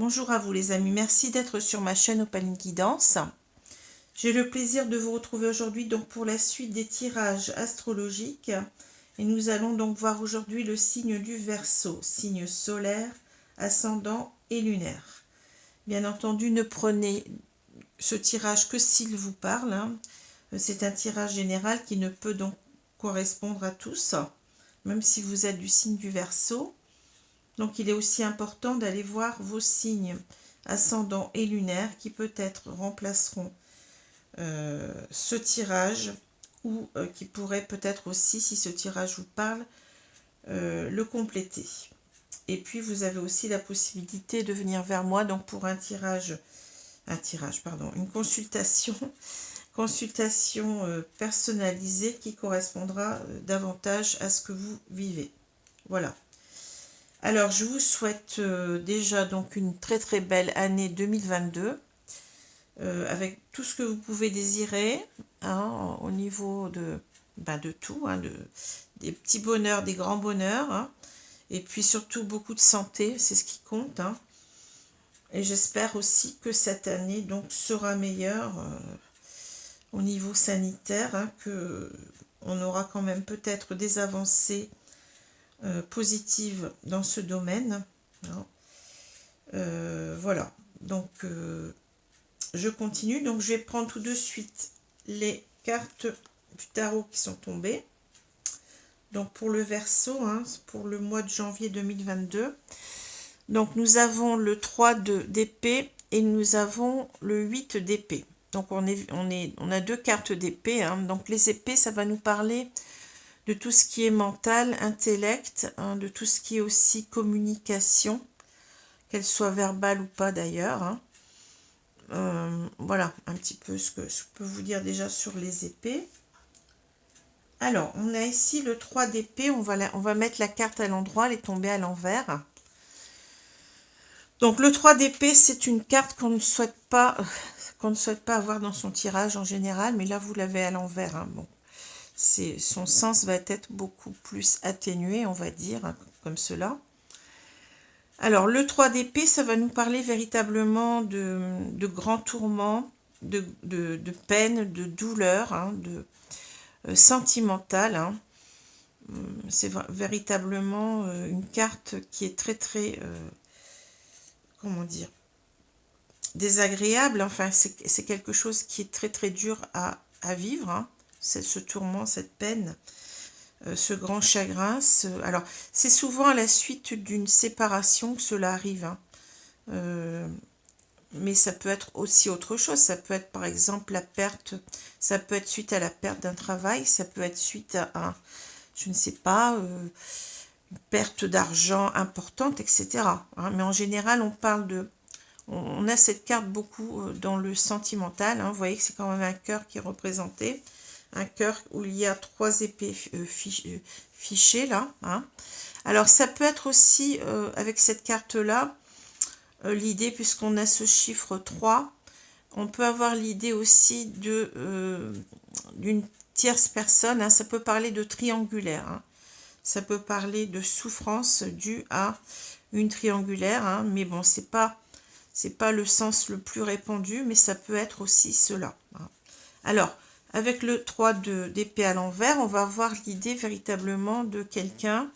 Bonjour à vous les amis, merci d'être sur ma chaîne Opaline Guidance. J'ai le plaisir de vous retrouver aujourd'hui donc pour la suite des tirages astrologiques. Et nous allons donc voir aujourd'hui le signe du Verseau, signe solaire, ascendant et lunaire. Bien entendu, ne prenez ce tirage que s'il vous parle. C'est un tirage général qui ne peut donc correspondre à tous, même si vous êtes du signe du Verseau. Donc il est aussi important d'aller voir vos signes ascendants et lunaires qui peut-être remplaceront ce tirage ou qui pourraient peut-être aussi, si ce tirage vous parle, le compléter. Et puis vous avez aussi la possibilité de venir vers moi donc pour une consultation personnalisée qui correspondra davantage à ce que vous vivez. Voilà. Alors, je vous souhaite déjà donc une très très belle année 2022 avec tout ce que vous pouvez désirer au niveau de tout, des petits bonheurs, des grands bonheurs, et puis surtout beaucoup de santé, c'est ce qui compte. Et j'espère aussi que cette année donc sera meilleure au niveau sanitaire, que on aura quand même peut-être des avancées positive dans ce domaine. Voilà, donc je continue. Donc je vais prendre tout de suite les cartes du tarot qui sont tombées. Donc pour le Verseau, pour le mois de janvier 2022. Donc nous avons le 3 d'épée et nous avons le 8 d'épée. Donc on a deux cartes d'épée. Donc les épées, ça va nous parler de tout ce qui est mental, intellect, de tout ce qui est aussi communication, qu'elle soit verbale ou pas d'ailleurs. Voilà un petit peu ce que je peux vous dire déjà sur les épées. Alors, on a ici le 3 d'épée, on va mettre la carte à l'endroit, elle est tombée à l'envers. Donc le 3 d'épée, c'est une carte qu'on ne souhaite pas avoir dans son tirage en général, mais là vous l'avez à l'envers. Bon. Son sens va être beaucoup plus atténué, on va dire, comme cela. Alors, le 3 d'épée, ça va nous parler véritablement de grands tourments, de peine, de douleur, de sentimentale. C'est véritablement une carte qui est très, très, comment dire, désagréable. Enfin, c'est quelque chose qui est très, très dur à vivre, ce tourment, cette peine, ce grand chagrin. Alors, c'est souvent à la suite d'une séparation que cela arrive. Mais ça peut être aussi autre chose. Ça peut être par exemple la perte, ça peut être suite à la perte d'un travail, ça peut être suite à je ne sais pas, une perte d'argent importante, etc. Mais en général, on a cette carte beaucoup dans le sentimental. Vous voyez que c'est quand même un cœur qui est représenté. Un cœur où il y a 3 épées fichées là. Alors ça peut être aussi avec cette carte là l'idée, puisqu'on a ce chiffre 3, on peut avoir l'idée aussi d'une tierce personne. Ça peut parler de triangulaire. Ça peut parler de souffrance due à une triangulaire. Mais bon, c'est pas le sens le plus répandu, mais ça peut être aussi cela. Alors, avec le 3 d'épée à l'envers, on va avoir l'idée véritablement de quelqu'un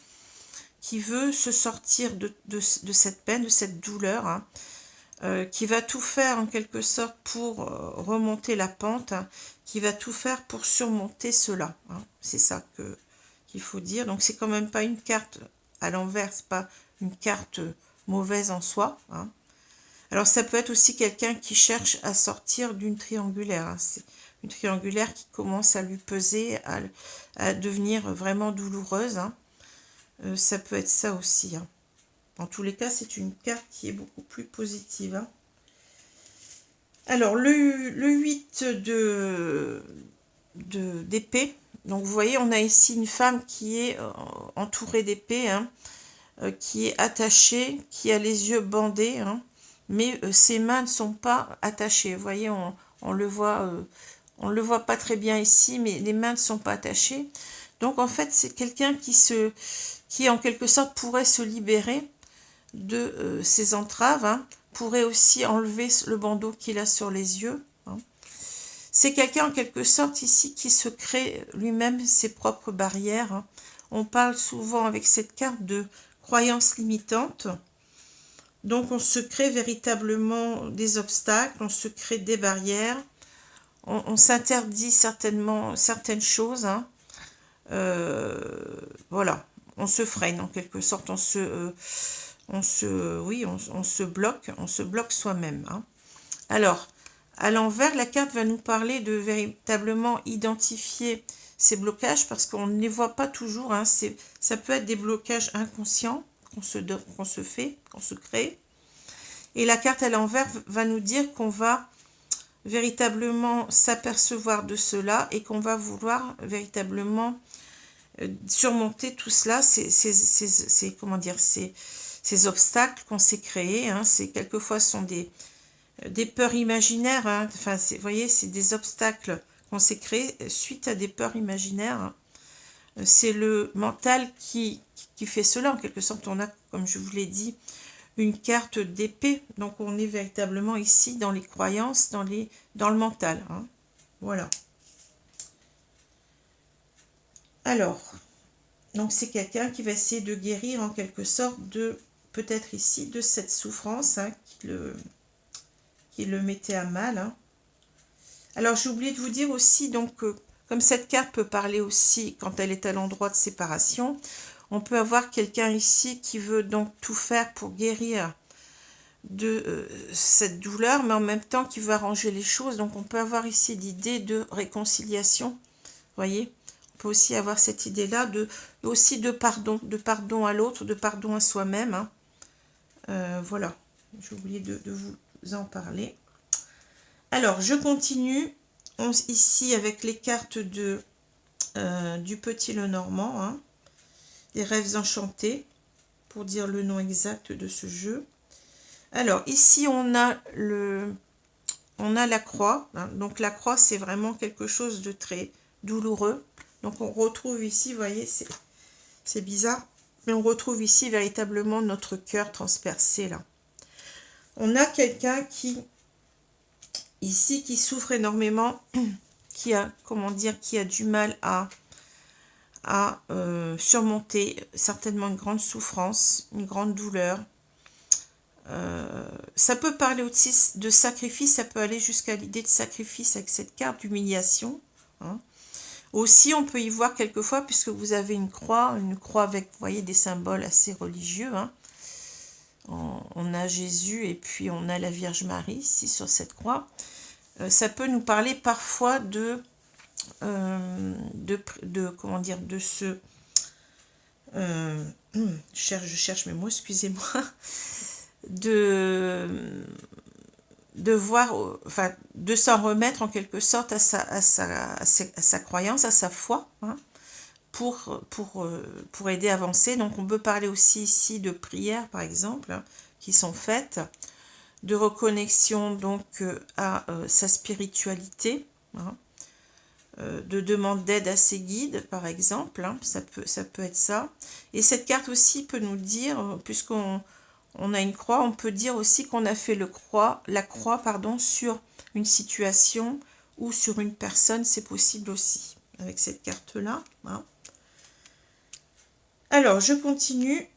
qui veut se sortir de cette peine, de cette douleur, qui va tout faire en quelque sorte pour remonter la pente, qui va tout faire pour surmonter cela. C'est ça qu'il faut dire. Donc c'est quand même pas une carte à l'envers, c'est pas une carte mauvaise en soi. Alors ça peut être aussi quelqu'un qui cherche à sortir d'une triangulaire. C'est une triangulaire qui commence à lui peser, à devenir vraiment douloureuse. Ça peut être ça aussi. En tous les cas, c'est une carte qui est beaucoup plus positive. Alors, le 8 d'épée. Donc, vous voyez, on a ici une femme qui est entourée d'épées, qui est attachée, qui a les yeux bandés, mais ses mains ne sont pas attachées. Vous voyez, on le voit pas très bien ici, mais les mains ne sont pas attachées. Donc, en fait, c'est quelqu'un qui en quelque sorte pourrait se libérer de ces entraves, pourrait aussi enlever le bandeau qu'il a sur les yeux. Hein. C'est quelqu'un en quelque sorte ici qui se crée lui-même ses propres barrières. Hein. On parle souvent avec cette carte de croyances limitantes. Donc on se crée véritablement des obstacles, on se crée des barrières, on s'interdit certainement certaines choses. Hein. Voilà, on se freine en quelque sorte, on se bloque soi-même. Hein. Alors, à l'envers, la carte va nous parler de véritablement identifier ces blocages parce qu'on ne les voit pas toujours. Hein. Ça peut être des blocages inconscients qu'on se fait, qu'on se crée. Et la carte à l'envers va nous dire qu'on va véritablement s'apercevoir de cela et qu'on va vouloir véritablement surmonter tout cela, comment dire, ces obstacles qu'on s'est créés. Hein. Quelquefois ce sont des peurs imaginaires. Hein. Enfin, vous voyez, c'est des obstacles qu'on s'est créés suite à des peurs imaginaires. Hein. C'est le mental qui fait cela. En quelque sorte, on a, comme je vous l'ai dit, une carte d'épée. Donc, on est véritablement ici dans les croyances, dans le mental. Hein. Voilà. Alors, donc c'est quelqu'un qui va essayer de guérir en quelque sorte peut-être ici, de cette souffrance hein, qui le mettait à mal. Hein. Alors, j'ai oublié de vous dire aussi, donc, comme cette carte peut parler aussi quand elle est à l'endroit de séparation, on peut avoir quelqu'un ici qui veut donc tout faire pour guérir de cette douleur, mais en même temps qui veut arranger les choses. Donc, on peut avoir ici l'idée de réconciliation, vous voyez. On peut aussi avoir cette idée-là, aussi de pardon à l'autre, de pardon à soi-même. Hein. Voilà, j'ai oublié de vous en parler. Alors, je continue ici avec les cartes du Petit Lenormand, hein, des rêves enchantés, pour dire le nom exact de ce jeu. Alors, ici, on a la croix. Hein, donc, la croix, c'est vraiment quelque chose de très douloureux. Donc, on retrouve ici, vous voyez, c'est bizarre, mais on retrouve ici véritablement notre cœur transpercé, là. On a quelqu'un ici qui souffre énormément, qui a du mal à surmonter certainement une grande souffrance, une grande douleur. Ça peut parler aussi de sacrifice, ça peut aller jusqu'à l'idée de sacrifice avec cette carte d'humiliation. Hein. Aussi, on peut y voir quelquefois, puisque vous avez une croix avec, vous voyez, des symboles assez religieux. Hein. On a Jésus et puis on a la Vierge Marie ici sur cette croix. Ça peut nous parler parfois comment dire, de ce... je cherche mes mots, excusez-moi. De voir, enfin, de s'en remettre en quelque sorte à sa croyance, à sa foi, hein, pour aider à avancer. Donc on peut parler aussi ici de prières, par exemple, hein, qui sont faites, de reconnexion donc à sa spiritualité, hein, de demande d'aide à ses guides, par exemple, hein, ça peut être ça. Et cette carte aussi peut nous dire, puisqu'on a une croix, on peut dire aussi qu'on a fait la croix sur une situation ou sur une personne, c'est possible aussi, avec cette carte-là. Hein. Alors, je continue.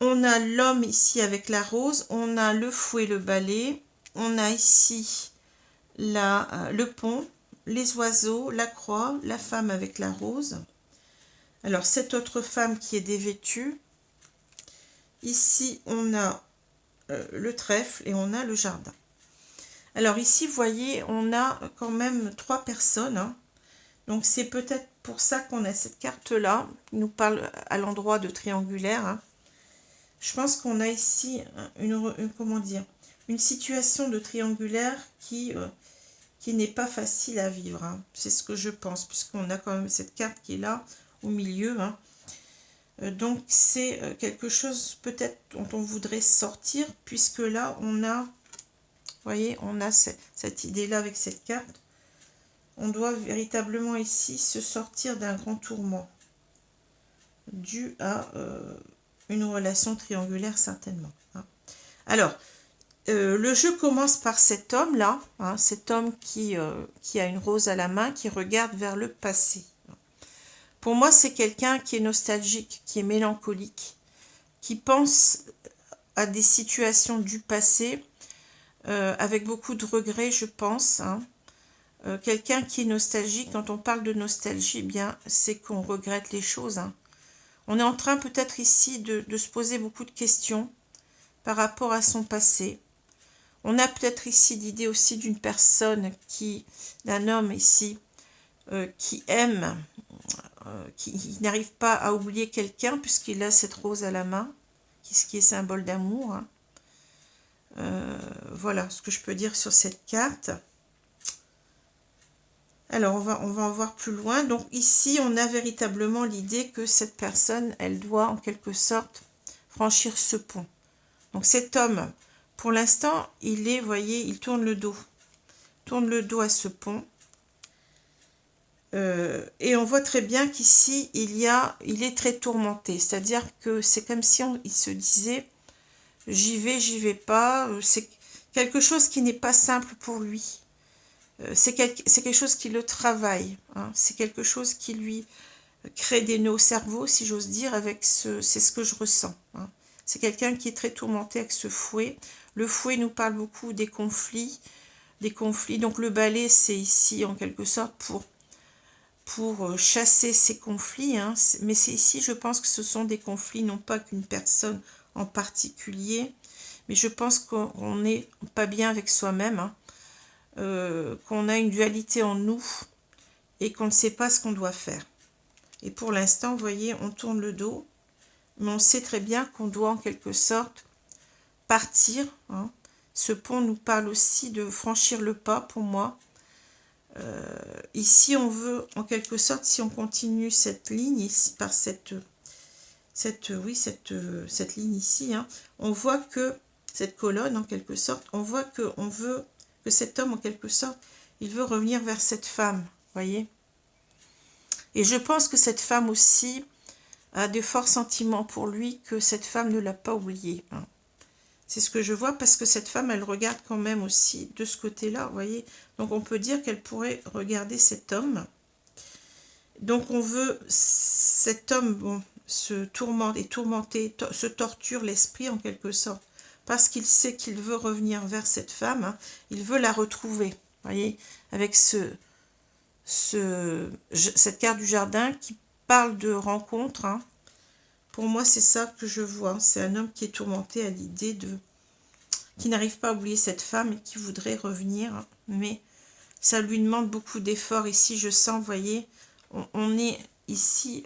On a l'homme ici avec la rose, on a le fouet, le balai, on a ici le pont, les oiseaux, la croix, la femme avec la rose. Alors, cette autre femme qui est dévêtue. Ici, on a le trèfle et on a le jardin. Alors ici, vous voyez, on a quand même 3 personnes. Hein. Donc, c'est peut-être pour ça qu'on a cette carte-là, qui nous parle à l'endroit de triangulaire. Hein. Je pense qu'on a ici une situation de triangulaire qui n'est pas facile à vivre. Hein. C'est ce que je pense, puisqu'on a quand même cette carte qui est là, au milieu. Hein. Donc, c'est quelque chose peut-être dont on voudrait sortir, puisque là, on a, vous voyez, on a cette idée-là avec cette carte. On doit véritablement ici se sortir d'un grand tourment dû à une relation triangulaire certainement. Hein. Alors, Le jeu commence par cet homme-là, hein, cet homme qui a une rose à la main, qui regarde vers le passé. Pour moi, c'est quelqu'un qui est nostalgique, qui est mélancolique, qui pense à des situations du passé, avec beaucoup de regrets, je pense. Hein. Quelqu'un qui est nostalgique, quand on parle de nostalgie, eh bien, c'est qu'on regrette les choses. Hein. On est en train peut-être ici de se poser beaucoup de questions par rapport à son passé. On a peut-être ici l'idée aussi d'une personne d'un homme ici, qui aime, qui n'arrive pas à oublier quelqu'un puisqu'il a cette rose à la main, ce qui est symbole d'amour. Hein. Voilà ce que je peux dire sur cette carte. Alors, on va en voir plus loin. Donc ici, on a véritablement l'idée que cette personne, elle doit en quelque sorte franchir ce pont. Donc cet homme, pour l'instant, vous voyez, il tourne le dos. Tourne le dos à ce pont. Et on voit très bien qu'ici, il est très tourmenté. C'est-à-dire que c'est comme si il se disait, j'y vais pas. C'est quelque chose qui n'est pas simple pour lui. C'est quelque chose qui le travaille. Hein. C'est quelque chose qui lui crée des nœuds au cerveau, si j'ose dire, c'est ce que je ressens. Hein. C'est quelqu'un qui est très tourmenté avec ce fouet. Le fouet nous parle beaucoup des conflits. Donc le balai, c'est ici en quelque sorte pour chasser ces conflits. Hein. Mais c'est ici, je pense que ce sont des conflits, non pas qu'une personne en particulier, mais je pense qu'on n'est pas bien avec soi-même. Hein. Qu'on a une dualité en nous et qu'on ne sait pas ce qu'on doit faire. Et pour l'instant, vous voyez, on tourne le dos, mais on sait très bien qu'on doit en quelque sorte partir. Hein. Ce pont nous parle aussi de franchir le pas, pour moi. Ici, on veut, en quelque sorte, si on continue cette ligne, ici, par cette ligne ici, hein, on voit que, cette colonne, en quelque sorte, on voit qu'on veut que cet homme, en quelque sorte, il veut revenir vers cette femme, voyez. Et je pense que cette femme aussi a de forts sentiments pour lui, que cette femme ne l'a pas oublié. Hein. C'est ce que je vois, parce que cette femme, elle regarde quand même aussi de ce côté-là, voyez. Donc on peut dire qu'elle pourrait regarder cet homme. Donc on veut, cet homme, bon, se tourmente, est tourmenté, se torture l'esprit en quelque sorte, parce qu'il sait qu'il veut revenir vers cette femme, hein, il veut la retrouver, voyez, avec cette carte du jardin qui parle de rencontre. Hein. Pour moi, c'est ça que je vois, c'est un homme qui est tourmenté à l'idée qui n'arrive pas à oublier cette femme et qui voudrait revenir, hein, mais ça lui demande beaucoup d'efforts. Ici, je sens, vous voyez, on est ici,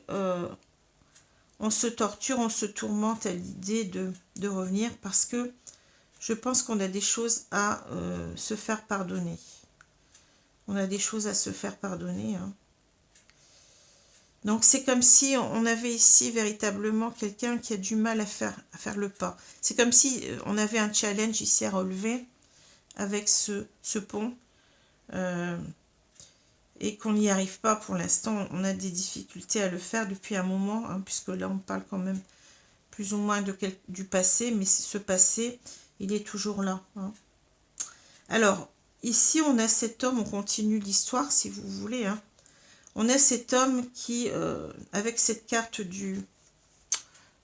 on se torture, on se tourmente à l'idée de revenir, parce que je pense qu'on a des choses à se faire pardonner. On a des choses à se faire pardonner. Hein. Donc c'est comme si on avait ici véritablement quelqu'un qui a du mal à faire le pas. C'est comme si on avait un challenge ici à relever avec ce pont. Et qu'on n'y arrive pas pour l'instant. On a des difficultés à le faire depuis un moment, hein, puisque là on parle quand même plus ou moins du passé, mais ce passé, il est toujours là. Hein. Alors, ici on a cet homme, on continue l'histoire si vous voulez. Hein. On a cet homme qui, avec cette carte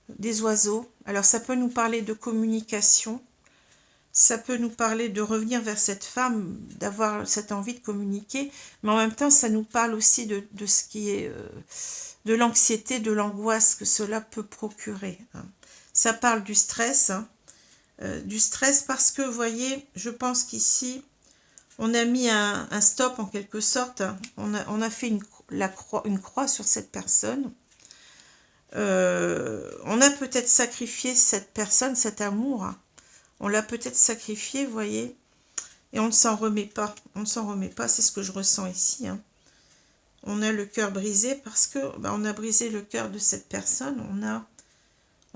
des oiseaux, alors ça peut nous parler de communication, ça peut nous parler de revenir vers cette femme, d'avoir cette envie de communiquer, mais en même temps, ça nous parle aussi de ce qui est de l'anxiété, de l'angoisse que cela peut procurer. Hein. Ça parle du stress, hein, du stress parce que, vous voyez, je pense qu'ici, on a mis un stop en quelque sorte, hein. On a fait une croix sur cette personne. On a peut-être sacrifié cette personne, cet amour, hein. On l'a peut-être sacrifié, vous voyez, et on ne s'en remet pas. On ne s'en remet pas, c'est ce que je ressens ici. Hein. On a le cœur brisé parce que on a brisé le cœur de cette personne.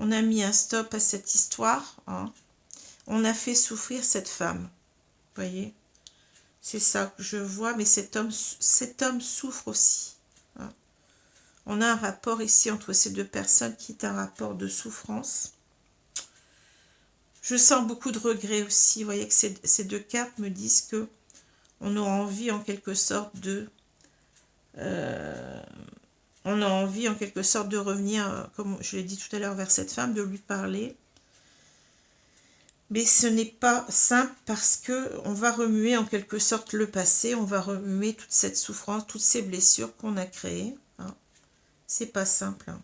On a mis un stop à cette histoire. Hein. On a fait souffrir cette femme. Vous voyez, c'est ça que je vois, mais cet homme souffre aussi. Hein. On a un rapport ici entre ces deux personnes qui est un rapport de souffrance. Je sens beaucoup de regrets aussi. Vous voyez que ces deux cartes me disent que on aura envie en quelque sorte de... on a envie en quelque sorte de revenir, comme je l'ai dit tout à l'heure, vers cette femme, de lui parler. Mais ce n'est pas simple parce que on va remuer en quelque sorte le passé, on va remuer toute cette souffrance, toutes ces blessures qu'on a créées. Hein. C'est pas simple. Hein.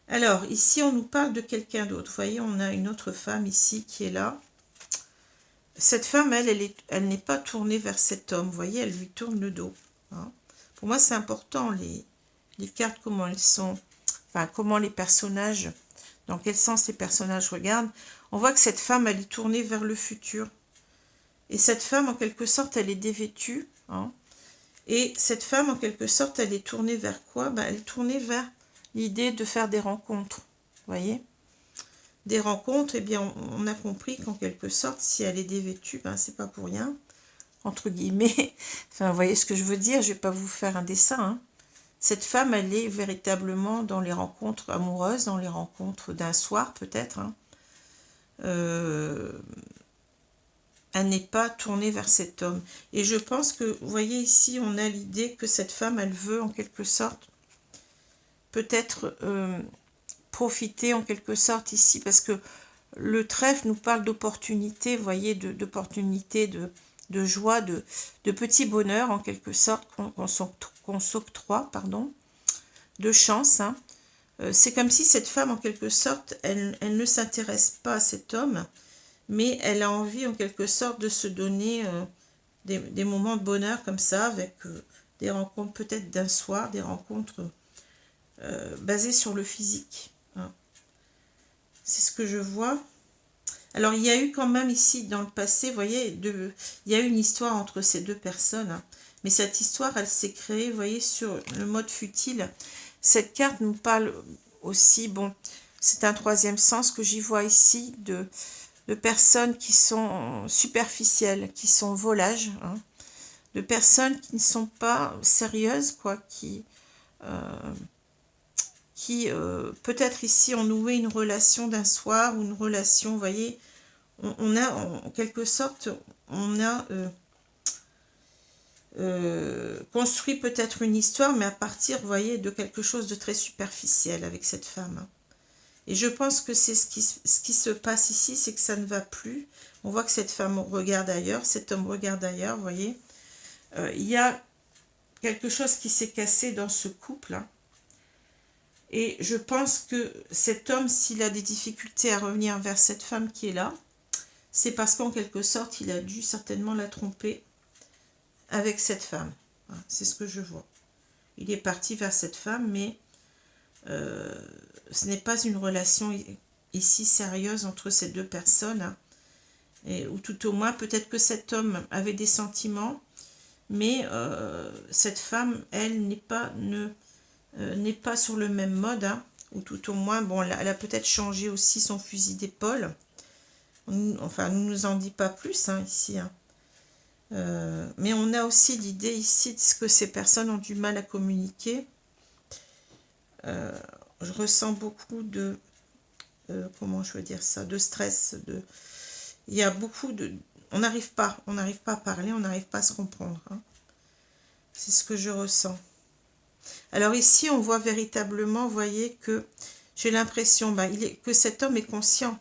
Alors, ici, on nous parle de quelqu'un d'autre. Vous voyez, on a une autre femme ici qui est là. Cette femme, elle n'est pas tournée vers cet homme. Vous voyez, elle lui tourne le dos. Hein. Pour moi, c'est important, les cartes, comment elles sont, enfin, comment les personnages, dans quel sens les personnages regardent. On voit que cette femme, elle est tournée vers le futur. Et cette femme, en quelque sorte, elle est dévêtue. Hein. Et cette femme, en quelque sorte, elle est tournée vers quoi? Ben, elle est tournée vers l'idée de faire des rencontres. Vous voyez? Des rencontres, eh bien, on a compris qu'en quelque sorte, si elle est dévêtue, ben, c'est pas pour rien, entre guillemets. Enfin, vous voyez ce que je veux dire, je vais pas vous faire un dessin. Hein. Cette femme, elle est véritablement dans les rencontres amoureuses, dans les rencontres d'un soir, peut-être. Hein. Elle n'est pas tournée vers cet homme. Et je pense que, vous voyez ici, on a l'idée que cette femme, elle veut en quelque sorte, peut-être profiter en quelque sorte ici, parce que le trèfle nous parle d'opportunités, vous voyez, d'opportunités, de joie, de petits bonheurs en quelque sorte qu'on s'octroie, pardon, de chance. Hein. C'est comme si cette femme en quelque sorte, elle ne s'intéresse pas à cet homme, mais elle a envie en quelque sorte de se donner des moments de bonheur comme ça, avec des rencontres peut-être d'un soir, des rencontres basées sur le physique. Hein. C'est ce que je vois. Alors, il y a eu quand même ici, dans le passé, vous voyez, il y a eu une histoire entre ces deux personnes. Hein. Mais cette histoire, elle s'est créée, vous voyez, sur le mode futile. Cette carte nous parle aussi, bon, c'est un troisième sens que j'y vois ici, de personnes qui sont superficielles, qui sont volages, hein, de personnes qui ne sont pas sérieuses, quoi, qui peut-être ici ont noué une relation d'un soir, ou une relation, vous voyez, on a en quelque sorte, on a construit peut-être une histoire, mais à partir, vous voyez, de quelque chose de très superficiel avec cette femme. Hein. Et je pense que c'est ce qui se passe ici, c'est que ça ne va plus. On voit que cette femme regarde ailleurs, cet homme regarde ailleurs, vous voyez. Il y a quelque chose qui s'est cassé dans ce couple. Hein. Et je pense que cet homme, s'il a des difficultés à revenir vers cette femme qui est là, c'est parce qu'en quelque sorte, il a dû certainement la tromper avec cette femme. Hein, c'est ce que je vois. Il est parti vers cette femme, mais ce n'est pas une relation ici sérieuse entre ces deux personnes. Hein, ou tout au moins, peut-être que cet homme avait des sentiments, mais cette femme, elle, n'est pas sur le même mode. Hein, ou tout au moins, bon, elle a peut-être changé aussi son fusil d'épaule. Enfin, on ne nous en dit pas plus hein, ici. Hein. Mais on a aussi l'idée ici de ce que ces personnes ont du mal à communiquer. Je ressens beaucoup de... comment je veux dire ça? De stress. Il y a beaucoup de... On n'arrive pas à parler, on n'arrive pas à se comprendre. Hein. C'est ce que je ressens. Alors ici, on voit véritablement, vous voyez, que j'ai l'impression que cet homme est conscient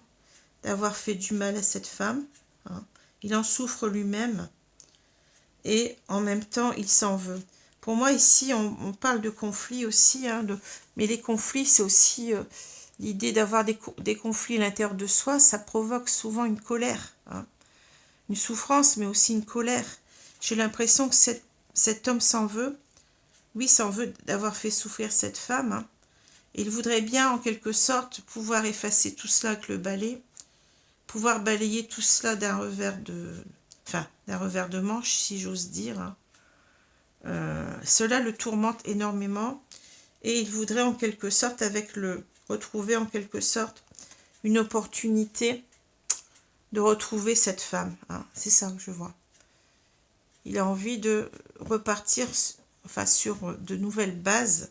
d'avoir fait du mal à cette femme. Hein. Il en souffre lui-même. Et en même temps, il s'en veut. Pour moi, ici, on parle de conflits aussi. Hein, mais les conflits, c'est aussi l'idée d'avoir des conflits à l'intérieur de soi. Ça provoque souvent une colère. Hein, une souffrance, mais aussi une colère. J'ai l'impression que cet homme s'en veut. Oui, s'en veut d'avoir fait souffrir cette femme. Hein, et il voudrait bien, en quelque sorte, pouvoir effacer tout cela avec le balai. Pouvoir balayer tout cela d'un revers de manche, si j'ose dire. Hein. Cela le tourmente énormément et il voudrait en quelque sorte retrouver en quelque sorte une opportunité de retrouver cette femme. Hein. C'est ça que je vois. Il a envie de repartir sur de nouvelles bases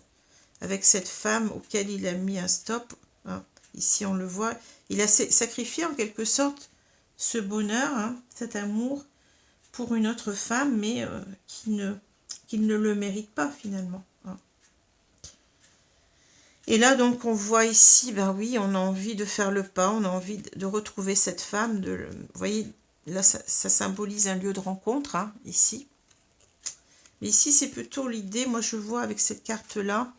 avec cette femme auquel il a mis un stop. Hein. Ici, on le voit. Il a sacrifié en quelque sorte ce bonheur, hein, cet amour, pour une autre femme, mais qu'il ne le mérite pas finalement. Hein. Et là, donc, on voit ici, ben oui, on a envie de faire le pas, on a envie de retrouver cette femme. Vous voyez, là, ça symbolise un lieu de rencontre, hein, ici. Mais ici, c'est plutôt l'idée, moi je vois avec cette carte-là,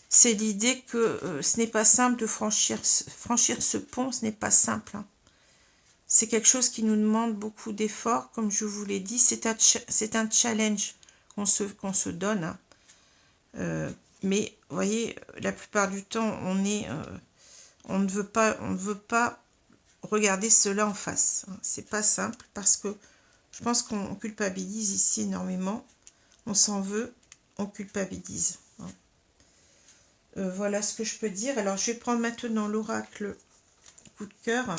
c'est l'idée que ce n'est pas simple de franchir ce pont, ce n'est pas simple. Hein. C'est quelque chose qui nous demande beaucoup d'efforts, comme je vous l'ai dit, c'est un challenge qu'on se donne. Hein. Mais, vous voyez, la plupart du temps, on ne veut pas regarder cela en face. Hein. C'est pas simple, parce que je pense qu'on culpabilise ici énormément. On s'en veut, on culpabilise. Hein. Voilà ce que je peux dire. Alors, je vais prendre maintenant l'oracle coup de cœur.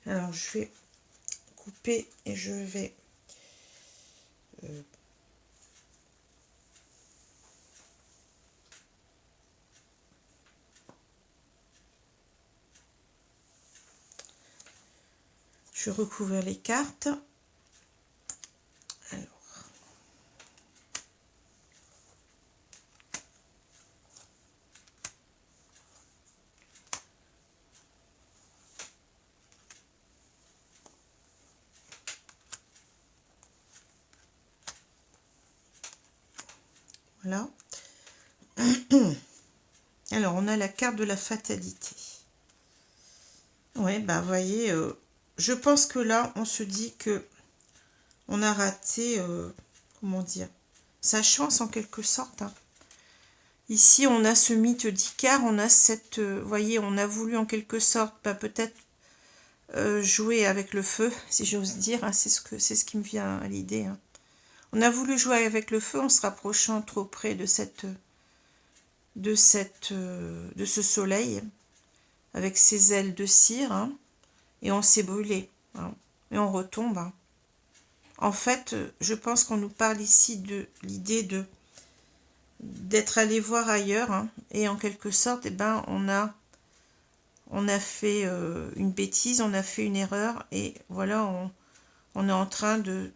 Alors, je vais couper et je vais recouvrir les cartes. Alors, voilà. Alors, on a la carte de la fatalité. Ouais, bah, vous voyez, je pense que là, on se dit que on a raté, comment dire, sa chance en quelque sorte. Hein. Ici, on a ce mythe d'Icare, on a cette, vous voyez, on a voulu en quelque sorte, bah, peut-être jouer avec le feu, si j'ose dire. Hein, c'est ce qui me vient à l'idée. Hein. On a voulu jouer avec le feu en se rapprochant trop près de de ce soleil avec ses ailes de cire, hein, et on s'est brûlé, hein, et on retombe. Hein. En fait, je pense qu'on nous parle ici de l'idée d'être allé voir ailleurs, hein, et en quelque sorte, eh ben, on a fait une bêtise, on a fait une erreur, et voilà, on est en train de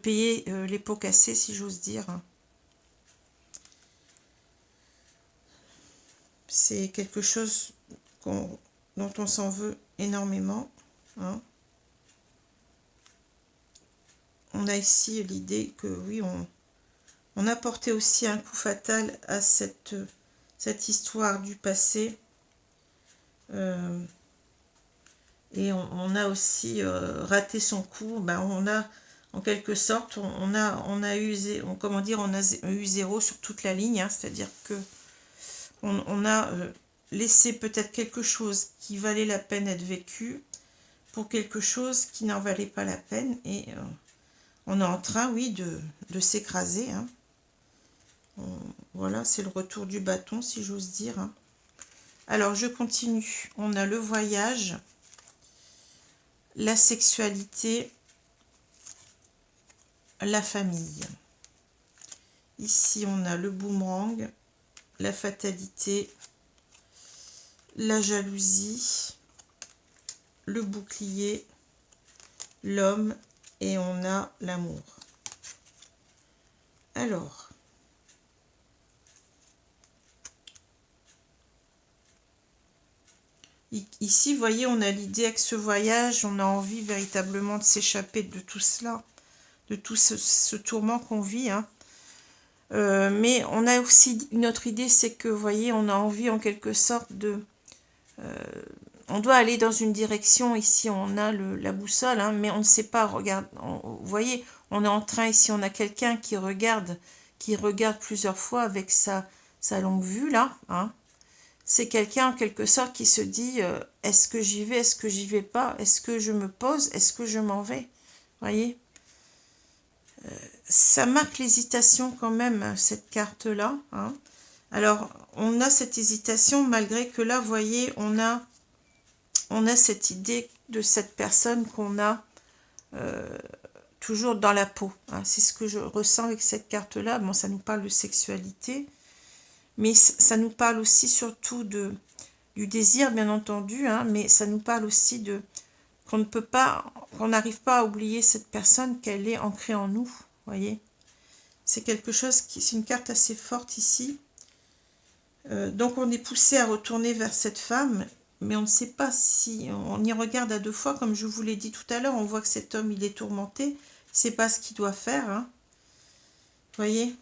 payer les pots cassés, si j'ose dire. Hein. C'est quelque chose dont on s'en veut énormément. Hein. On a ici l'idée que oui, on a porté aussi un coup fatal à cette histoire du passé. Et on a aussi raté son coup. Ben, on a, en quelque sorte, on a eu zéro sur toute la ligne. Hein, c'est-à-dire que on a laissé peut-être quelque chose qui valait la peine d'être vécu pour quelque chose qui n'en valait pas la peine. Et on est en train, oui, de s'écraser. Hein. Voilà, c'est le retour du bâton, si j'ose dire. Hein. Alors, je continue. On a le voyage, la sexualité, la famille. Ici, on a le boomerang, la fatalité, la jalousie, le bouclier, l'homme, et on a l'amour. Alors, ici, vous voyez, on a l'idée avec ce voyage, on a envie véritablement de s'échapper de tout cela, de tout ce tourment qu'on vit. Hein. Mais on a aussi une autre idée, c'est que, vous voyez, on a envie en quelque sorte on doit aller dans une direction. Ici, on a la boussole, hein, mais on ne sait pas. Regarde, vous voyez, on est en train, ici, on a quelqu'un qui regarde plusieurs fois avec sa longue vue, là. Hein. C'est quelqu'un, en quelque sorte, qui se dit, est-ce que j'y vais, est-ce que j'y vais pas, est-ce que je me pose, est-ce que je m'en vais. Vous voyez, ça marque l'hésitation quand même, cette carte-là. Hein. Alors, on a cette hésitation, malgré que là, vous voyez, on a cette idée de cette personne qu'on a toujours dans la peau. Hein. C'est ce que je ressens avec cette carte-là. Bon, ça nous parle de sexualité, mais ça nous parle aussi surtout du désir, bien entendu, hein, mais ça nous parle aussi de qu'on ne peut pas, qu'on n'arrive pas à oublier cette personne, qu'elle est ancrée en nous, voyez. C'est quelque chose c'est une carte assez forte ici. Donc on est poussé à retourner vers cette femme, mais on ne sait pas si, on y regarde à deux fois, comme je vous l'ai dit tout à l'heure, on voit que cet homme, il est tourmenté, c'est pas ce qu'il doit faire, hein. Voyez.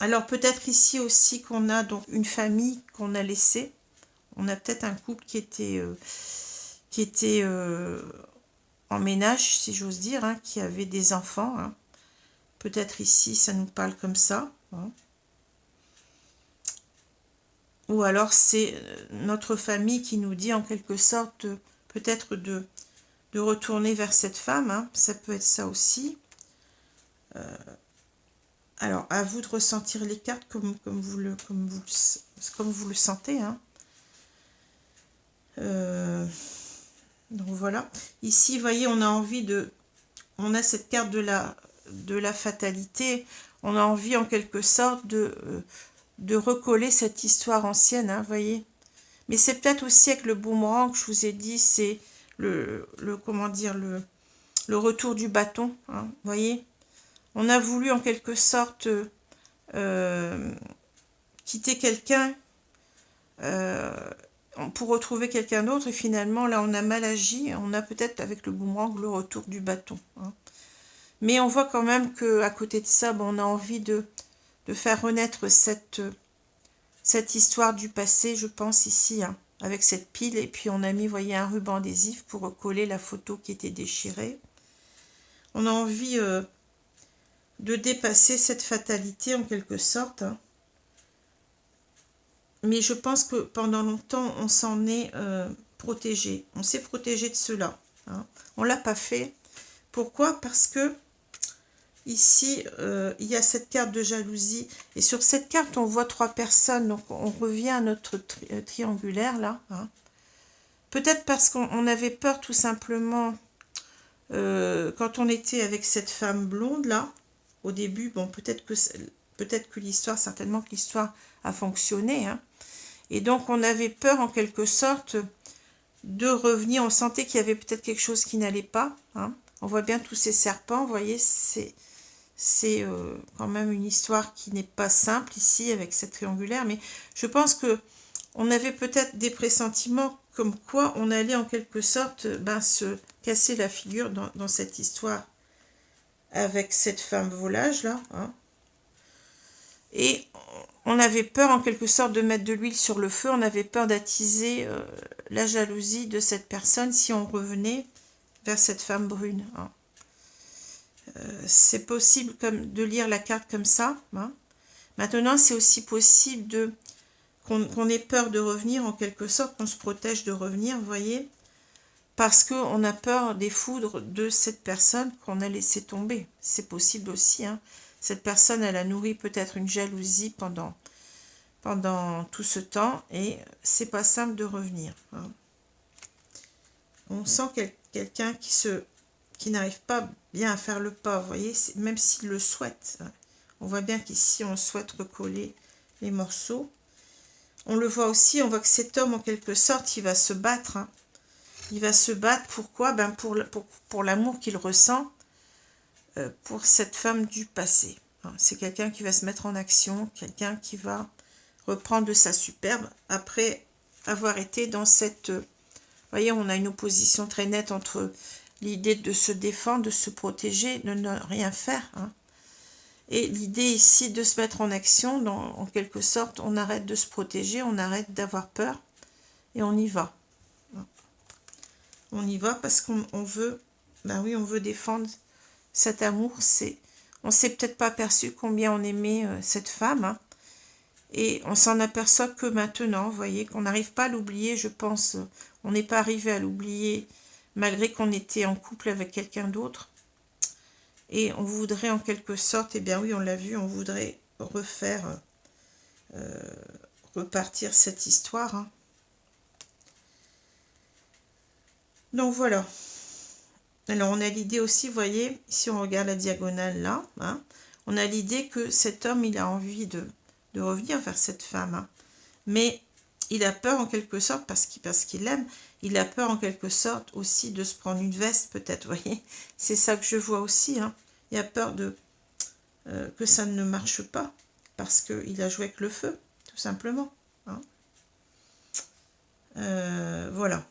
Alors peut-être ici aussi qu'on a donc une famille qu'on a laissée, on a peut-être un couple qui était en ménage, si j'ose dire, hein, qui avait des enfants, hein. Peut-être ici, ça nous parle comme ça, hein. Ou alors c'est notre famille qui nous dit en quelque sorte peut-être de retourner vers cette femme, hein. Ça peut être ça aussi. Alors à vous de ressentir les cartes comme vous le sentez, hein. Donc voilà. Ici, vous voyez, on a envie on a cette carte de la fatalité. On a envie en quelque sorte de recoller cette histoire ancienne, hein, voyez. Mais c'est peut-être aussi avec le boomerang que je vous ai dit, c'est comment dire, le retour du bâton, hein, voyez. On a voulu en quelque sorte quitter quelqu'un pour retrouver quelqu'un d'autre, et finalement là on a mal agi, on a peut-être avec le boomerang le retour du bâton, hein. Mais on voit quand même qu'à côté de ça, bon, on a envie de faire renaître cette histoire du passé, je pense ici, hein, avec cette pile, et puis on a mis, voyez, un ruban adhésif pour recoller la photo qui était déchirée. On a envie de dépasser cette fatalité en quelque sorte, hein. Mais je pense que pendant longtemps, on s'en est protégé. On s'est protégé de cela, hein. On ne l'a pas fait. Pourquoi? Parce que ici, il y a cette carte de jalousie. Et sur cette carte, on voit 3 personnes. Donc, on revient à notre triangulaire, là, hein. Peut-être parce qu'on avait peur, tout simplement, quand on était avec cette femme blonde, là, au début. Bon, peut-être que l'histoire, certainement que l'histoire a fonctionné, hein. Et donc, on avait peur, en quelque sorte, de revenir. On sentait qu'il y avait peut-être quelque chose qui n'allait pas, hein. On voit bien tous ces serpents, vous voyez, c'est quand même une histoire qui n'est pas simple ici, avec cette triangulaire. Mais je pense que on avait peut-être des pressentiments comme quoi on allait en quelque sorte se casser la figure dans cette histoire avec cette femme volage, là, hein. Et on avait peur en quelque sorte de mettre de l'huile sur le feu, on avait peur d'attiser la jalousie de cette personne si on revenait vers cette femme brune, hein. C'est possible de lire la carte comme ça, hein. Maintenant, c'est aussi possible qu'on ait peur de revenir, en quelque sorte, qu'on se protège de revenir, vous voyez, parce qu'on a peur des foudres de cette personne qu'on a laissé tomber. C'est possible aussi, hein. Cette personne, elle a nourri peut-être une jalousie pendant tout ce temps, et c'est pas simple de revenir, hein. On sent quelqu'un qui n'arrive pas bien à faire le pas, vous voyez, même s'il le souhaite, hein. On voit bien qu'ici, on souhaite recoller les morceaux. On le voit aussi, on voit que cet homme, en quelque sorte, il va se battre, hein. Il va se battre, pourquoi? Pour l'amour qu'il ressent pour cette femme du passé, hein. C'est quelqu'un qui va se mettre en action, quelqu'un qui va reprendre de sa superbe après avoir été dans cette... Vous voyez, on a une opposition très nette entre l'idée de se défendre, de se protéger, de ne rien faire, hein. Et l'idée ici de se mettre en action, en quelque sorte, on arrête de se protéger, on arrête d'avoir peur, et on y va. On y va parce qu'on veut, ben oui, on veut défendre cet amour. On s'est peut-être pas aperçu combien on aimait cette femme, hein, et on s'en aperçoit que maintenant, vous voyez, qu'on n'arrive pas à l'oublier, je pense. On n'est pas arrivé à l'oublier malgré qu'on était en couple avec quelqu'un d'autre. Et on voudrait en quelque sorte, eh bien oui, on l'a vu, on voudrait refaire, repartir cette histoire, hein. Donc voilà. Alors on a l'idée aussi, vous voyez, si on regarde la diagonale là, hein, on a l'idée que cet homme, il a envie de revenir vers cette femme, hein. Mais il a peur en quelque sorte, parce qu'il l'aime, il a peur en quelque sorte aussi de se prendre une veste peut-être, vous voyez. C'est ça que je vois aussi, hein. Il a peur que ça ne marche pas, parce qu'il a joué avec le feu, tout simplement, hein. Voilà.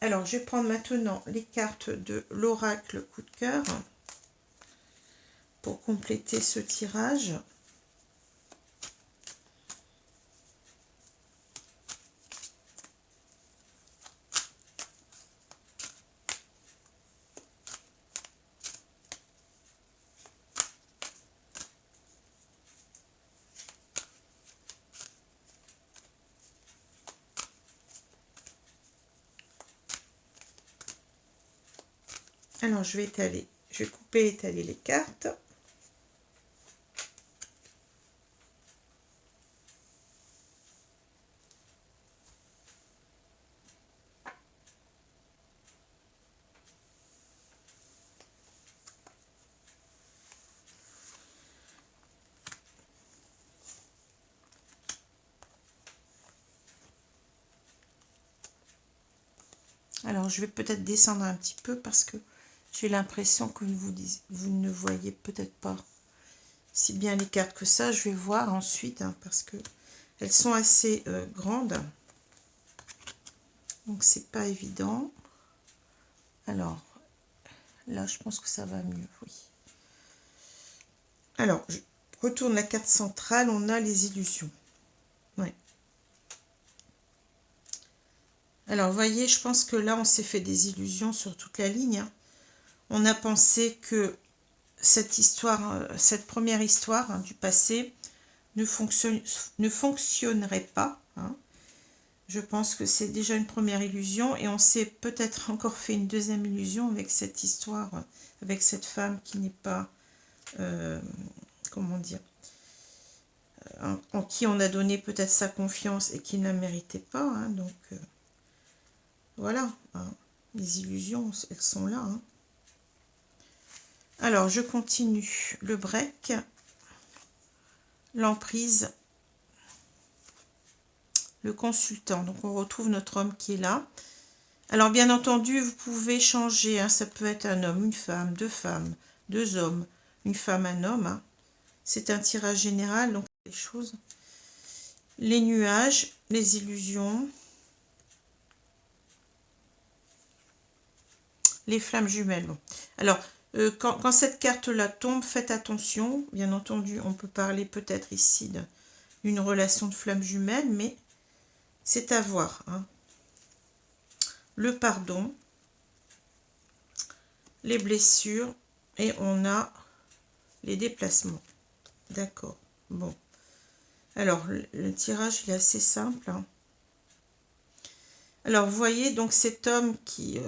Alors, je vais prendre maintenant les cartes de l'oracle coup de cœur pour compléter ce tirage. Alors, je vais couper et étaler les cartes. Alors, je vais peut-être descendre un petit peu parce que j'ai l'impression que vous ne voyez peut-être pas si bien les cartes que ça. Je vais voir ensuite, hein, parce que elles sont assez grandes. Donc, c'est pas évident. Alors, là, je pense que ça va mieux, oui. Alors, je retourne la carte centrale. On a les illusions. Ouais. Alors, vous voyez, je pense que là, on s'est fait des illusions sur toute la ligne, hein. On a pensé que cette histoire, cette première histoire, hein, du passé ne fonctionnerait pas, hein. Je pense que c'est déjà une première illusion et on s'est peut-être encore fait une deuxième illusion avec cette histoire, avec cette femme qui n'est pas, comment dire, en qui on a donné peut-être sa confiance et qui ne la méritait pas, hein. Donc voilà, hein. Les illusions, elles sont là, hein. Alors, je continue. Le break, l'emprise, le consultant. Donc, on retrouve notre homme qui est là. Alors, bien entendu, vous pouvez changer, hein. Ça peut être un homme, une femme, deux hommes, une femme, un homme, hein. C'est un tirage général, donc les choses. Les nuages, les illusions, les flammes jumelles. Bon. Alors, quand cette carte-là tombe, faites attention. Bien entendu, on peut parler peut-être ici d'une relation de flammes jumelles, mais c'est à voir, hein. Le pardon, les blessures, et on a les déplacements. D'accord, bon. Alors, le tirage, il est assez simple, hein. Alors, vous voyez, donc cet homme qui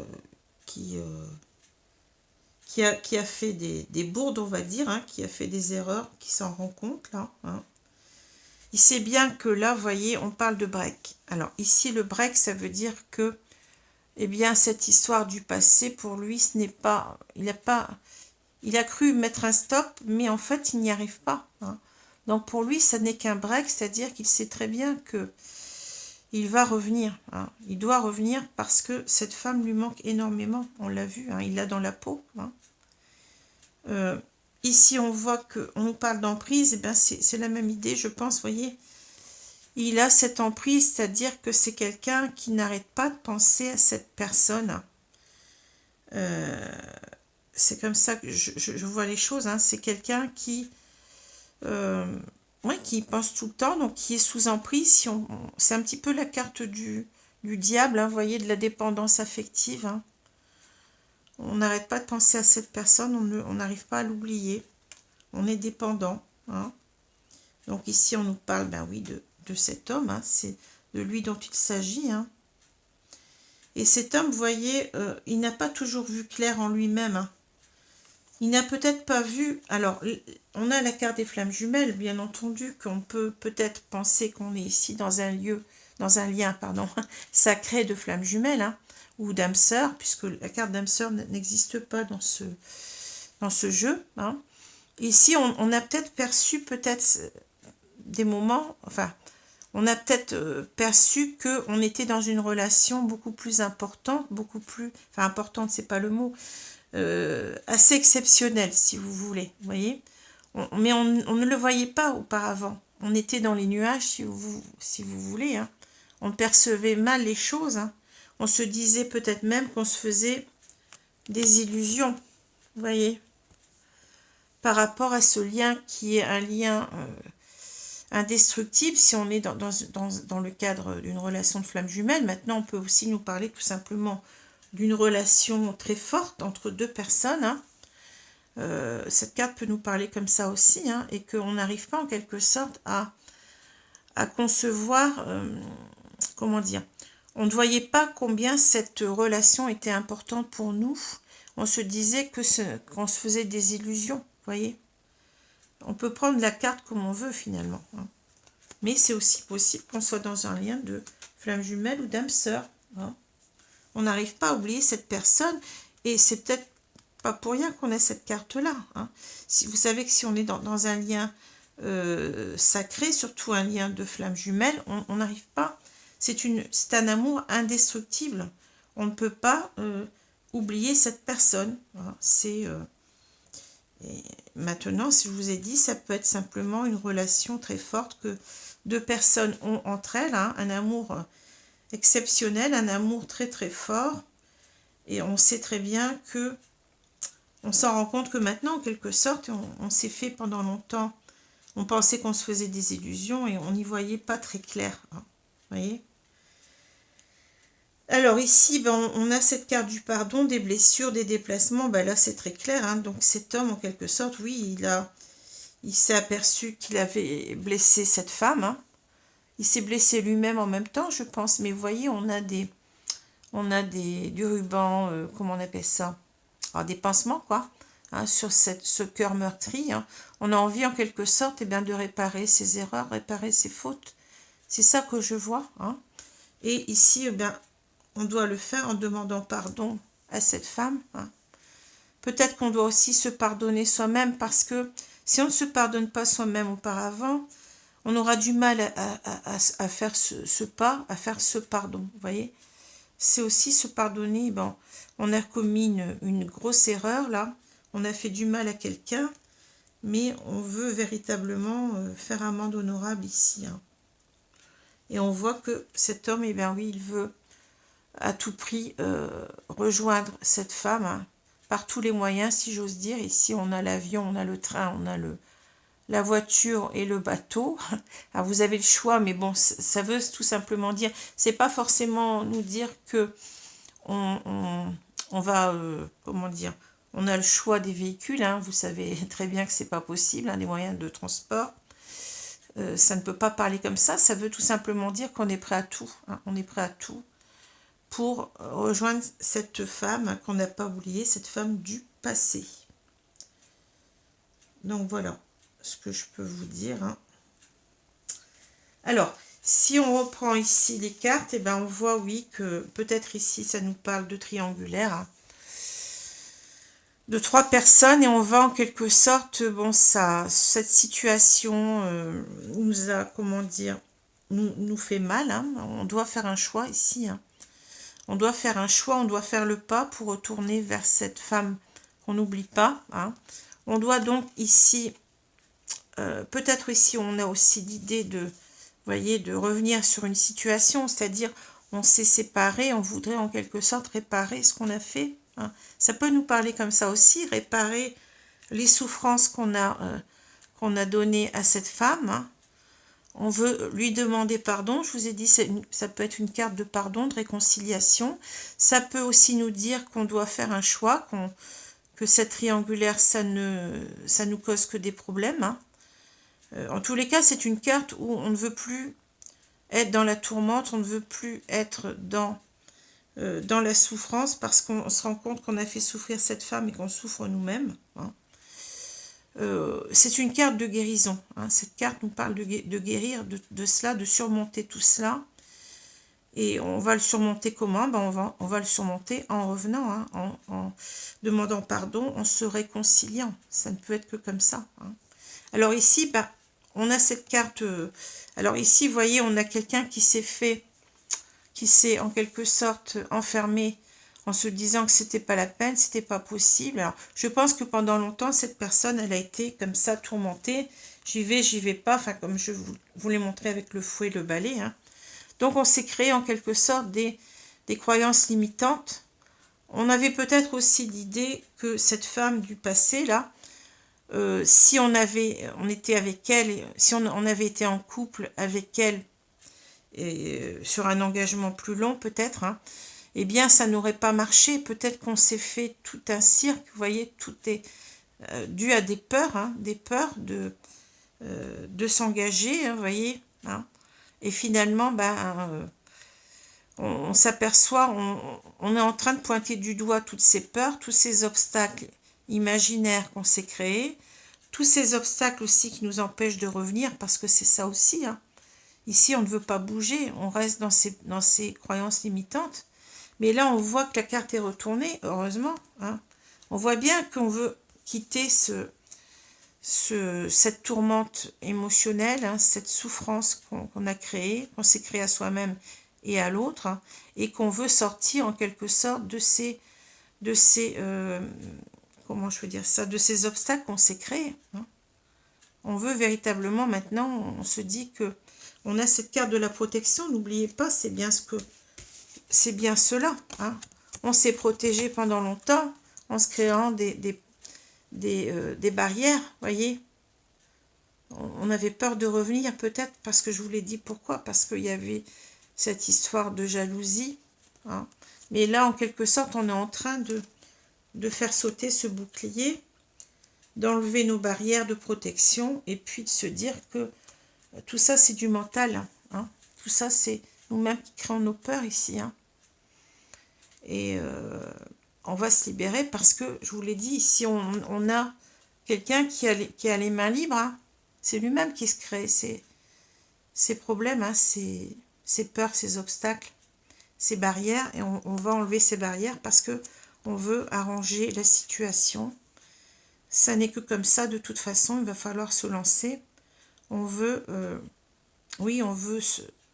a fait des bourdes, on va dire, hein, qui a fait des erreurs, qui s'en rend compte, là, hein. Il sait bien que là, vous voyez, on parle de break. Alors, ici, le break, ça veut dire que, eh bien, cette histoire du passé, pour lui, ce n'est pas... Il a cru mettre un stop, mais en fait, il n'y arrive pas, hein. Donc, pour lui, ça n'est qu'un break, c'est-à-dire qu'il sait très bien que il va revenir, hein. Il doit revenir parce que cette femme lui manque énormément. On l'a vu, hein, il l'a dans la peau, hein. Ici, on voit qu'on nous parle d'emprise. Eh bien, c'est la même idée, je pense, vous voyez. Il a cette emprise, c'est-à-dire que c'est quelqu'un qui n'arrête pas de penser à cette personne. C'est comme ça que je vois les choses, hein. C'est quelqu'un qui pense tout le temps, donc qui est sous emprise. C'est un petit peu la carte du du diable, hein, vous voyez, de la dépendance affective. Hein. On n'arrête pas de penser à cette personne, on n'arrive pas à l'oublier. On est dépendant. Hein. Donc ici, on nous parle, ben oui, de cet homme. Hein. C'est de lui dont il s'agit. Hein. Et cet homme, vous voyez, il n'a pas toujours vu clair en lui-même. Hein. Il n'a peut-être pas vu... Alors, on a la carte des flammes jumelles, bien entendu, qu'on peut peut-être penser qu'on est ici dans un lieu, dans un lien, pardon, sacré de flammes jumelles, hein, ou d'âme sœur, puisque la carte d'âme sœur n'existe pas dans ce jeu. Hein. Ici, on a peut-être perçu des moments, enfin, on a peut-être perçu qu'on était dans une relation beaucoup plus importante, enfin, importante, c'est pas le mot, assez exceptionnelle, si vous voulez, vous voyez. Mais on ne le voyait pas auparavant. On était dans les nuages, si vous voulez. Hein. On percevait mal les choses. Hein. On se disait peut-être même qu'on se faisait des illusions, vous voyez, par rapport à ce lien qui est un lien indestructible, si on est dans le cadre d'une relation de flamme jumelle. Maintenant, on peut aussi nous parler tout simplement d'une relation très forte entre deux personnes. Hein. Cette carte peut nous parler comme ça aussi, hein, et qu'on n'arrive pas en quelque sorte à concevoir, comment dire, on ne voyait pas combien cette relation était importante pour nous. On se disait qu'on se faisait des illusions, vous voyez. On peut prendre la carte comme on veut finalement. Hein. Mais c'est aussi possible qu'on soit dans un lien de flamme jumelle ou d'âme sœur. Hein. On n'arrive pas à oublier cette personne et c'est peut-être pas pour rien qu'on a cette carte-là. Hein. Si, vous savez que si on est dans un lien sacré, surtout un lien de flamme jumelle, on n'arrive pas. C'est un amour indestructible. On ne peut pas oublier cette personne. Hein. Et maintenant, si je vous ai dit, ça peut être simplement une relation très forte que deux personnes ont entre elles, hein, un amour exceptionnel, un amour très très fort, et on sait très bien que, on s'en rend compte que maintenant, en quelque sorte, on s'est fait pendant longtemps, on pensait qu'on se faisait des illusions et on n'y voyait pas très clair, hein, vous voyez. Alors ici, ben, on a cette carte du pardon, des blessures, des déplacements. Ben là, c'est très clair. Hein. Donc cet homme, en quelque sorte, oui, il s'est aperçu qu'il avait blessé cette femme. Hein. Il s'est blessé lui-même en même temps, je pense. Mais vous voyez, on a du ruban, comment on appelle ça? Alors, des pansements, quoi, hein, sur ce cœur meurtri. Hein. On a envie, en quelque sorte, eh bien, de réparer ses erreurs, réparer ses fautes. C'est ça que je vois. Hein. Et ici, eh bien, on doit le faire en demandant pardon à cette femme. Hein. Peut-être qu'on doit aussi se pardonner soi-même parce que si on ne se pardonne pas soi-même auparavant, on aura du mal à faire ce pas, à faire ce pardon. Vous voyez, c'est aussi se pardonner. Bon, on a commis une grosse erreur là, on a fait du mal à quelqu'un, mais on veut véritablement faire amende honorable ici. Hein. Et on voit que cet homme, eh bien oui, il veut à tout prix rejoindre cette femme, hein, par tous les moyens, si j'ose dire. Ici, on a l'avion, on a le train, on a la voiture et le bateau. Alors, vous avez le choix, mais bon, ça veut tout simplement dire, c'est pas forcément nous dire que on va, comment dire, on a le choix des véhicules. Hein, vous savez très bien que c'est pas possible, hein, des moyens de transport. Ça ne peut pas parler comme ça. Ça veut tout simplement dire qu'on est prêt à tout. Hein, on est prêt à tout pour rejoindre cette femme qu'on n'a pas oubliée, cette femme du passé. Donc voilà ce que je peux vous dire. Hein. Alors, si on reprend ici les cartes, eh ben on voit, oui, que peut-être ici, ça nous parle de triangulaire, hein, de 3 personnes, et on va en quelque sorte, bon, cette situation nous a, comment dire, nous fait mal. Hein. On doit faire un choix ici, hein. On doit faire un choix, on doit faire le pas pour retourner vers cette femme qu'on n'oublie pas. Hein. On doit donc ici, peut-être ici, on a aussi l'idée de, voyez, de revenir sur une situation, c'est-à-dire on s'est séparés, on voudrait en quelque sorte réparer ce qu'on a fait. Hein. Ça peut nous parler comme ça aussi, réparer les souffrances qu'on a données à cette femme. Hein. On veut lui demander pardon. Je vous ai dit, ça peut être une carte de pardon, de réconciliation. Ça peut aussi nous dire qu'on doit faire un choix, que cette triangulaire, ça nous cause que des problèmes. Hein. En tous les cas, c'est une carte où on ne veut plus être dans la tourmente, on ne veut plus être dans la souffrance, parce qu'on se rend compte qu'on a fait souffrir cette femme et qu'on souffre nous-mêmes. Hein. C'est une carte de guérison. Hein. Cette carte nous parle de guérir de cela, de surmonter tout cela. Et on va le surmonter comment? On va le surmonter en revenant, hein, en demandant pardon, en se réconciliant. Ça ne peut être que comme ça. Hein. Alors ici, on a cette carte. Alors ici, vous voyez, on a quelqu'un qui s'est en quelque sorte enfermé en se disant que c'était pas la peine, c'était pas possible. Alors, je pense que pendant longtemps, cette personne, elle a été comme ça, tourmentée. J'y vais pas, enfin, comme je vous l'ai montré avec le fouet et le balai. Hein. Donc, on s'est créé en quelque sorte des croyances limitantes. On avait peut-être aussi l'idée que cette femme du passé, là, si on était avec elle, si on avait été en couple avec elle, et sur un engagement plus long peut-être, hein, eh bien ça n'aurait pas marché. Peut-être qu'on s'est fait tout un cirque, vous voyez, tout est dû à des peurs, hein, de s'engager, hein, vous voyez. Hein. Et finalement, on s'aperçoit, on est en train de pointer du doigt toutes ces peurs, tous ces obstacles imaginaires qu'on s'est créés, tous ces obstacles aussi qui nous empêchent de revenir, parce que c'est ça aussi. Hein. Ici, on ne veut pas bouger, on reste dans ces croyances limitantes. Mais là, on voit que la carte est retournée, heureusement. Hein. On voit bien qu'on veut quitter cette tourmente émotionnelle, hein, cette souffrance qu'on a créée, qu'on s'est créée à soi-même et à l'autre, hein, et qu'on veut sortir en quelque sorte de ces comment je veux dire ça, de ces obstacles qu'on s'est créés. Hein. On veut véritablement, maintenant, on se dit que on a cette carte de la protection, n'oubliez pas, c'est bien cela. Hein. On s'est protégé pendant longtemps en se créant des barrières, voyez. On avait peur de revenir peut-être, parce que je vous l'ai dit pourquoi, parce qu'il y avait cette histoire de jalousie. Hein. Mais là, en quelque sorte, on est en train de faire sauter ce bouclier, d'enlever nos barrières de protection, et puis de se dire que tout ça, c'est du mental. Hein. Tout ça, c'est nous-mêmes qui créons nos peurs ici. Hein. Et on va se libérer parce que, je vous l'ai dit, ici, on a quelqu'un qui a les mains libres. Hein. C'est lui-même qui se crée ces problèmes, hein, ces peurs, ces obstacles, ces barrières. Et on va enlever ces barrières parce que on veut arranger la situation. Ça n'est que comme ça, de toute façon, il va falloir se lancer. On veut, oui, on veut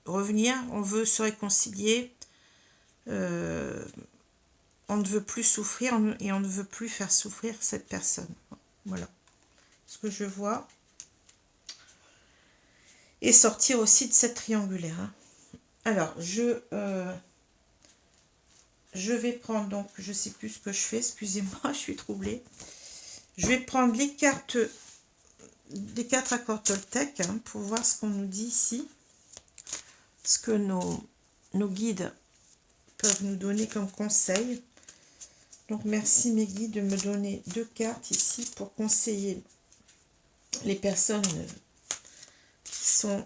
revenir, on veut se réconcilier, on ne veut plus souffrir et on ne veut plus faire souffrir cette personne. Voilà ce que je vois. Et sortir aussi de cette triangulaire. Hein. Alors, je vais prendre, donc, je ne sais plus ce que je fais, excusez-moi, je suis troublée. Je vais prendre les cartes des 4 accords Toltec, hein, pour voir ce qu'on nous dit ici, ce que nos guides peuvent nous donner comme conseil. Donc merci mes guides de me donner 2 cartes ici pour conseiller les personnes qui sont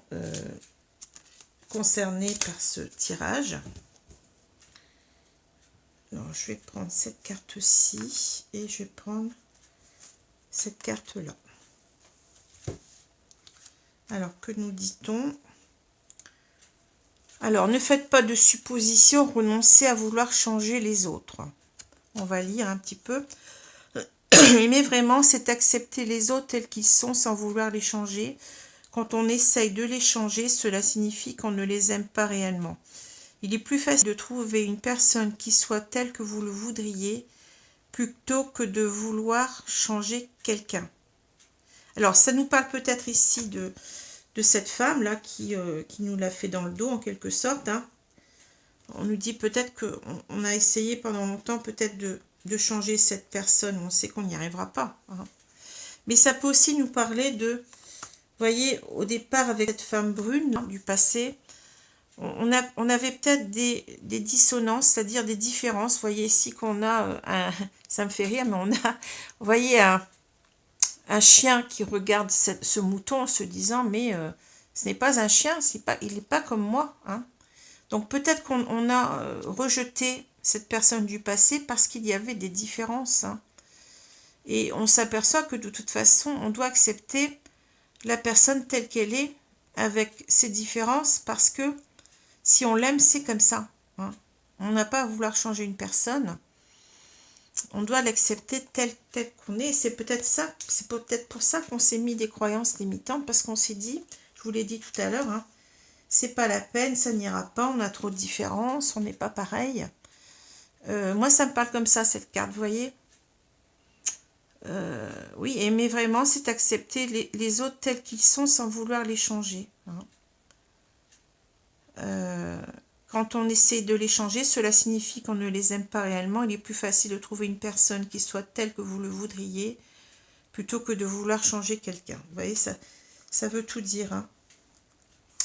concernées par ce tirage. Alors je vais prendre cette carte-ci et je vais prendre cette carte-là. Alors, que nous dit-on? Alors, ne faites pas de suppositions, renoncez à vouloir changer les autres. On va lire un petit peu. Aimer vraiment, c'est accepter les autres tels qu'ils sont sans vouloir les changer. Quand on essaye de les changer, cela signifie qu'on ne les aime pas réellement. Il est plus facile de trouver une personne qui soit telle que vous le voudriez, plutôt que de vouloir changer quelqu'un. Alors, ça nous parle peut-être ici de cette femme-là qui nous l'a fait dans le dos, en quelque sorte. Hein. On nous dit peut-être qu'on a essayé pendant longtemps peut-être de changer cette personne. On sait qu'on n'y arrivera pas. Hein. Mais ça peut aussi nous parler voyez, au départ, avec cette femme brune du passé, on avait peut-être des dissonances, c'est-à-dire des différences. Vous voyez ici qu'on a, ça me fait rire, mais on a, vous voyez, un chien qui regarde ce mouton en se disant, mais ce n'est pas un chien, il n'est pas comme moi. Hein. Donc peut-être qu'on a rejeté cette personne du passé parce qu'il y avait des différences. Hein. Et on s'aperçoit que de toute façon, on doit accepter la personne telle qu'elle est, avec ses différences, parce que si on l'aime, c'est comme ça. Hein. On n'a pas à vouloir changer une personne. On doit l'accepter telle qu'on est. C'est peut-être pour ça qu'on s'est mis des croyances limitantes, parce qu'on s'est dit, je vous l'ai dit tout à l'heure, hein, c'est pas la peine, ça n'ira pas, on a trop de différences, on n'est pas pareil. Moi, ça me parle comme ça, cette carte, vous voyez. Oui, aimer vraiment, c'est accepter les autres tels qu'ils sont sans vouloir les changer. Hein. Quand on essaie de les changer, cela signifie qu'on ne les aime pas réellement. Il est plus facile de trouver une personne qui soit telle que vous le voudriez, plutôt que de vouloir changer quelqu'un. Vous voyez, ça veut tout dire. Hein.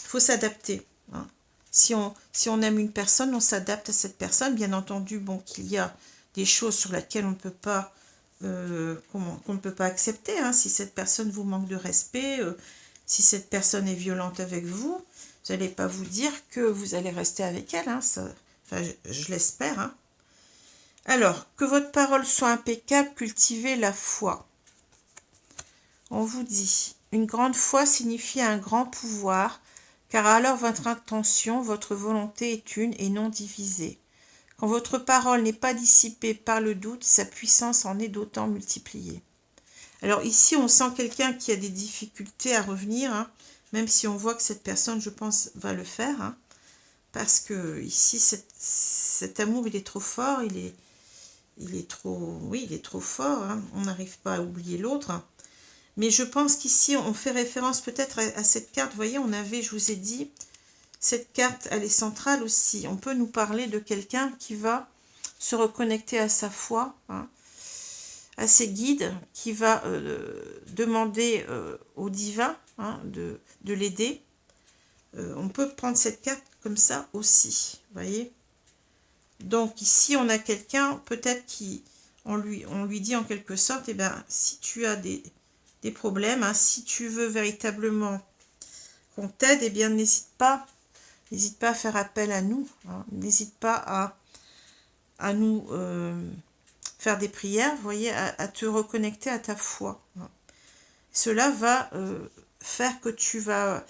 Faut s'adapter. Hein. Si on aime une personne, on s'adapte à cette personne. Bien entendu, bon, qu'il y a des choses sur lesquelles on ne peut pas, qu'on ne peut pas accepter. Hein. Si cette personne vous manque de respect, si cette personne est violente avec vous, vous n'allez pas vous dire que vous allez rester avec elle. Hein. Enfin, je l'espère. Hein. Alors, que votre parole soit impeccable, cultivez la foi. On vous dit, une grande foi signifie un grand pouvoir, car alors votre intention, votre volonté est une et non divisée. Quand votre parole n'est pas dissipée par le doute, sa puissance en est d'autant multipliée. Alors ici, on sent quelqu'un qui a des difficultés à revenir, hein, même si on voit que cette personne, je pense, va le faire, hein, parce que ici, cet amour, il est trop fort, il est trop fort, hein, on n'arrive pas à oublier l'autre. Hein. Mais je pense qu'ici, on fait référence peut-être à cette carte. Vous voyez, on avait, je vous ai dit, cette carte, elle est centrale aussi. On peut nous parler de quelqu'un qui va se reconnecter à sa foi, hein, à ses guides, qui va demander au divin hein, de l'aider. On peut prendre cette carte comme ça aussi, vous voyez. Donc ici, on a quelqu'un, peut-être on lui dit en quelque sorte, eh ben, si tu as des problèmes, hein, si tu veux véritablement qu'on t'aide, eh bien n'hésite pas à faire appel à nous, hein, n'hésite pas à nous faire des prières, vous voyez, à te reconnecter à ta foi. Hein. Cela va faire que tu vas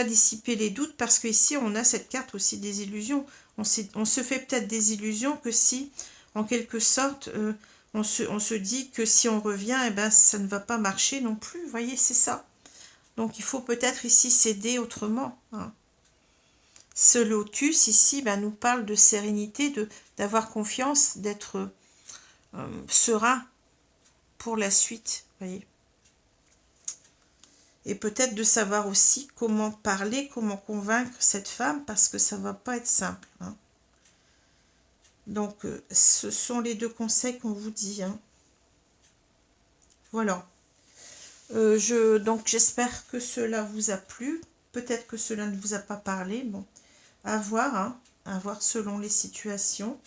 dissiper les doutes, parce qu'ici on a cette carte aussi des illusions. On se fait peut-être des illusions que si, en quelque sorte, on se dit que si on revient, eh ben, ça ne va pas marcher non plus. Vous voyez, c'est ça. Donc il faut peut-être ici s'aider autrement. Hein. Ce lotus ici ben, nous parle de sérénité, d'avoir confiance, d'être serein pour la suite. Voyez. Et peut-être de savoir aussi comment parler, comment convaincre cette femme, parce que ça ne va pas être simple. Hein. Donc, ce sont les deux conseils qu'on vous dit. Hein. Voilà. Donc, j'espère que cela vous a plu. Peut-être que cela ne vous a pas parlé. Bon, à voir, hein, à voir selon les situations.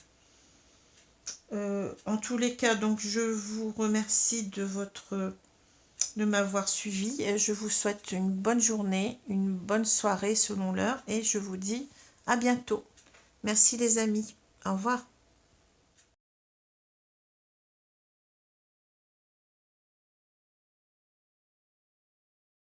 En tous les cas, donc, je vous remercie de m'avoir suivi. Et je vous souhaite une bonne journée, une bonne soirée selon l'heure. Et je vous dis à bientôt. Merci les amis. Au revoir.